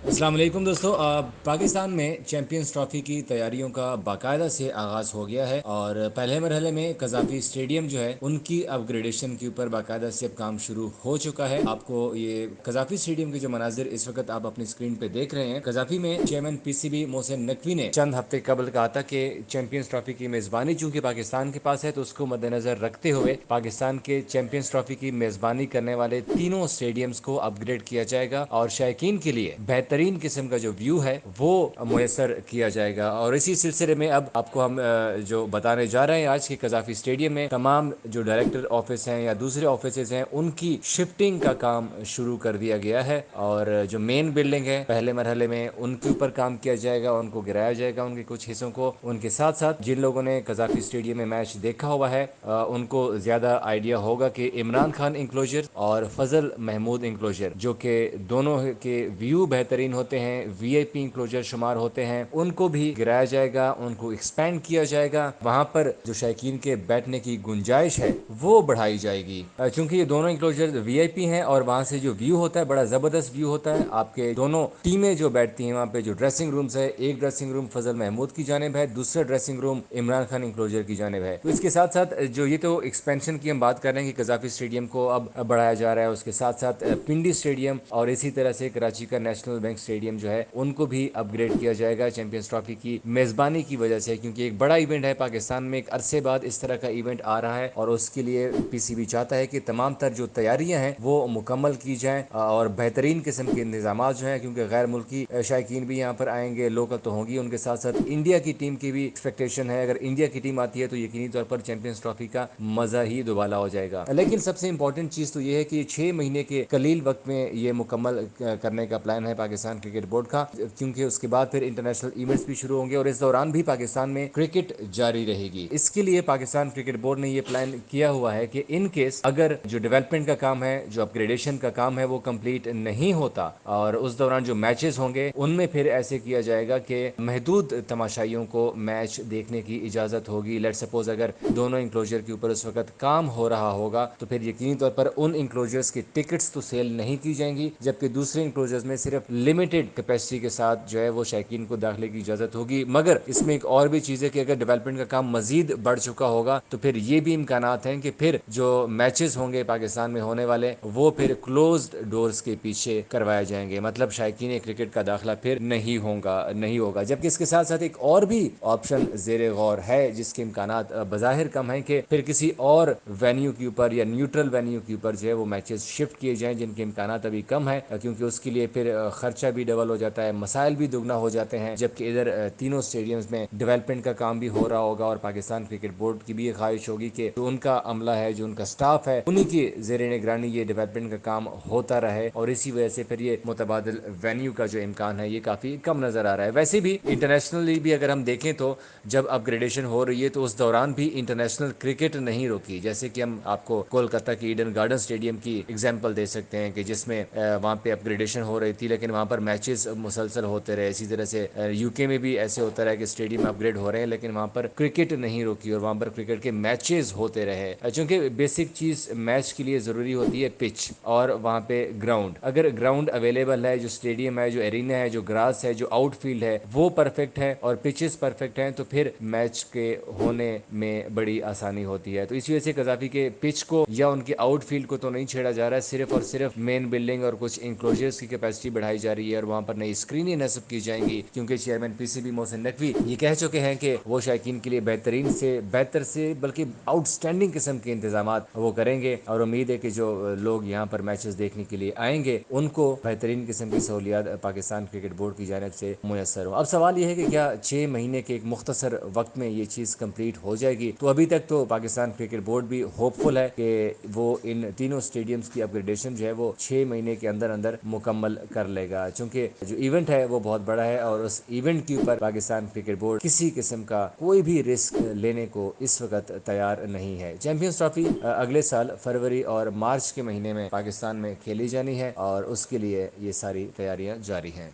السلام علیکم دوستو، پاکستان میں چیمپئنز ٹرافی کی تیاریوں کا باقاعدہ سے آغاز ہو گیا ہے اور پہلے مرحلے میں قذافی اسٹیڈیم جو ہے ان کی اپ گریڈیشن کے اوپر باقاعدہ سے اب کام شروع ہو چکا ہے۔ آپ کو یہ قذافی اسٹیڈیم کے جو مناظر اس وقت آپ اپنی اسکرین پہ دیکھ رہے ہیں، قذافی میں chairman P C B Mohsin Naqvi نے چند ہفتے قبل کہا تھا کہ چیمپئنز ٹرافی کی میزبانی چونکہ پاکستان کے پاس ہے تو اس کو مد نظر رکھتے ہوئے پاکستان کے چیمپئنز ٹرافی کی میزبانی کرنے والے تینوں اسٹیڈیمز کو اپ گریڈ کیا جائے گا اور شائقین کے لیے بہترین قسم کا جو ویو ہے وہ میسر کیا جائے گا۔ اور اسی سلسلے میں اب آپ کو ہم جو بتانے جا رہے ہیں آج کے قذافی اسٹیڈیم میں تمام جو ڈائریکٹر آفس ہیں یا دوسرے آفیسز ہیں ان کی شفٹنگ کا کام شروع کر دیا گیا ہے، اور جو مین بلڈنگ ہے پہلے مرحلے میں ان کے اوپر کام کیا جائے گا، ان کو گرایا جائے گا ان کے کچھ حصوں کو۔ ان کے ساتھ ساتھ جن لوگوں نے قذافی اسٹیڈیم میں میچ دیکھا ہوا ہے ان کو زیادہ آئیڈیا ہوگا کہ عمران خان انکلوجر اور فضل محمود انکلوجر جو کہ دونوں کے ویو بہترین ہوتے ہیں، وی آئی پی انکلوجر شمار ہوتے ہیں، ان کو بھی گرایا جائے گا، ان کو ایکسپینڈ کیا جائے گا۔ وہاں پر جو شائقین کے بیٹھنے کی گنجائش ہے وہ بڑھائی جائے گی، چونکہ یہ دونوں انکلوجر وی آئی پی ہیں اور وہاں سے جو ویو ہوتا ہے بڑا زبردست ویو ہوتا ہے۔ آپ کے دونوں ٹیمیں جو بیٹھتی ہیں وہاں پہ جو ڈریسنگ رومز ہے، ایک ڈریسنگ روم فضل محمود کی جانب ہے، دوسرا dressing room Imran Khan enclosure کی جانب ہے۔ تو اس کے ساتھ ساتھ جو یہ تو ایکسپینشن کی ہم بات کر رہے ہیں کہ قذافی اسٹیڈیم کو اب بڑھایا جا رہا ہے، اس کے ساتھ ساتھ پنڈی اسٹیڈیم اور اسی طرح سے کراچی کا نیشنل بینک اسٹیڈیم جو ہے ان کو بھی اپ گریڈ کیا جائے گا چیمپئنز ٹرافی کی میزبانی کی وجہ سے، کیونکہ ایک بڑا ایونٹ ہے پاکستان میں، ایک عرصے بعد اس طرح کا ایونٹ آ رہا ہے اور اس کے لیے پی سی بی چاہتا ہے کہ تمام تر جو تیاریاں ہیں وہ مکمل کی جائیں اور بہترین قسم کے انتظامات جو ہیں، کیونکہ غیر ملکی شائقین بھی یہاں پر آئیں گے، لوکل تو ہوں گی، ان کے ساتھ ساتھ انڈیا کی ٹیم کی بھی ایکسپیکٹیشن ہے۔ اگر انڈیا کی ٹیم آتی ہے تو یقینی طور پر چیمپئنز ٹرافی کا مزہ ہی دوبالا ہو جائے گا۔ لیکن سب سے امپورٹنٹ چیز تو یہ ہے کہ 6 مہینے کے قلیل وقت میں یہ مکمل کرنے کا پلان ہے پاکستان کرکٹ بورڈ کا، کیونکہ اس کے بعد پھر انٹرنیشنل ایونٹس بھی شروع ہوں گے اور اس دوران بھی پاکستان میں کرکٹ جاری رہے گی۔ اس کے لیے پاکستان کرکٹ بورڈ نے یہ پلان کیا ہوا ہے کہ ان کیس اگر جو ڈیولپمنٹ کا کام ہے، جو اپ گریڈیشن کا کام ہے وہ کمپلیٹ نہیں ہوتا اور اس دوران جو میچز ہوں گے ان میں پھر ایسے کیا جائے گا کہ محدود تماشائیوں کو میچ دیکھنے کی اجازت ہوگی۔ لیٹ سپوز اگر دونوں انکلوجر کے اوپر اس وقت کام ہو رہا ہوگا تو پھر یقینی طور پر ان انکلوجرز کی ٹکٹس تو سیل نہیں کی جائیں گی، جبکہ دوسرے انکلوجرز میں صرف لمیٹڈ کیپیسٹی کے ساتھ جو ہے وہ شائقین کو داخلے کی اجازت ہوگی۔ مگر اس میں ایک اور بھی چیز ہے کہ اگر ڈیولپمنٹ کا کام مزید بڑھ چکا ہوگا تو پھر یہ بھی امکانات ہیں کہ پھر جو میچز ہوں گے پاکستان میں ہونے والے وہ پھر کلوزڈ ڈورز کے پیچھے کروائے جائیں گے، مطلب شائقین کرکٹ کا داخلہ پھر نہیں ہوگا۔ جبکہ اس کے ساتھ ساتھ ایک اور بھی آپشن زیر غور ہے جس کے امکانات بظاہر کم ہیں کہ پھر کسی اور وینیو کے اوپر یا نیوٹرل وینیو کے اوپر جو ہے وہ میچز شفٹ کیے جائیں، جن کے امکانات ابھی کم ہیں، کیونکہ اس کے لیے پھر خرچہ بھی ڈبل ہو جاتا ہے، مسائل بھی دگنا ہو جاتے ہیں، جبکہ ادھر تینوں اسٹیڈیمز میں ڈیولپمنٹ کا کام بھی ہو رہا ہوگا اور پاکستان کرکٹ بورڈ کی بھی یہ خواہش ہوگی کہ جو ان کا عملہ ہے، جو ان کا سٹاف ہے، انہی کی زیر نگرانی یہ ڈیولپمنٹ کا کام ہوتا رہے، اور اسی وجہ سے پھر یہ متبادل وینیو کا جو امکان ہے یہ کافی کم نظر آ رہا ہے۔ ویسے بھی انٹرنیشنلی بھی اگر ہم دیکھیں تو جب اپ گریڈیشن ہو رہی ہے تو اس دوران بھی انٹرنیشنل کرکٹ نہیں روکی، جیسے کہ ہم آپ کو کولکتہ کی ایڈن گارڈن اسٹیڈیم کی ایگزامپل دے سکتے ہیں کہ جس میں وہاں پہ اپ گریڈیشن ہو رہی تھی لیکن وہاں پر میچز مسلسل ہوتے رہے۔ اسی طرح سے یو کے میں بھی ایسے ہوتا رہا کہ اسٹیڈیم اپ گریڈ ہو رہے ہیں لیکن وہاں پر کرکٹ نہیں روکی اور وہاں پر کرکٹ کے میچز ہوتے رہے، چونکہ بیسک چیز میچ کے لیے ضروری ہوتی ہے پچ اور وہاں پہ گراؤنڈ۔ اگر گراؤنڈ اویلیبل ہے، جو اسٹیڈیم ہے، جو ایرینا ہے، جو گراس ہے، جو آؤٹ فیلڈ ہے وہ پرفیکٹ ہے اور پچز پرفیکٹ ہیں تو پھر میچ کے ہونے میں بڑی آسانی ہوتی ہے۔ تو اسی وجہ سے قذافی کے پچ کو یا ان کے آؤٹ فیلڈ کو تو نہیں چھیڑا جا رہا ہے، صرف اور صرف مین بلڈنگ اور کچھ انکلوجرز کی کیپیسٹی بڑھائی جا رہی ہے اور وہاں پر نئی اسکرینیں نصب کی جائیں گی، کیونکہ chairman P C B Mohsin Naqvi یہ کہہ چکے ہیں کہ وہ شائقین کے لیے بہترین سے بہتر سے بلکہ آؤٹ اسٹینڈنگ قسم کے انتظامات وہ کریں گے، اور امید ہے کہ جو لوگ یہاں پر میچز دیکھنے کے لیے آئیں گے ان کو بہترین قسم کی سہولیات پاکستان کرکٹ بورڈ کی جانب سے میسر ہو۔ اب سوال یہ ہے کہ کیا 6 مہینے کے ایک مختصر وقت میں یہ چیز کمپلیٹ ہو جائے گی؟ تو ابھی تک تو پاکستان کرکٹ بورڈ بھی ہوپ فل ہے کہ وہ ان تینوں اسٹیڈیمز کی اپ گریڈیشن جو ہے وہ 6 مہینے کے اندر اندر مکمل کر لے گا، چونکہ جو ایونٹ ہے وہ بہت بڑا ہے اور اس ایونٹ کے اوپر پاکستان کرکٹ بورڈ کسی قسم کا کوئی بھی رسک لینے کو اس وقت تیار نہیں ہے۔ چیمپئنز ٹرافی اگلے سال فروری اور مارچ کے مہینے میں پاکستان میں کھیلی جانی ہے اور اس کے لیے یہ ساری تیاریاں جاری ہیں۔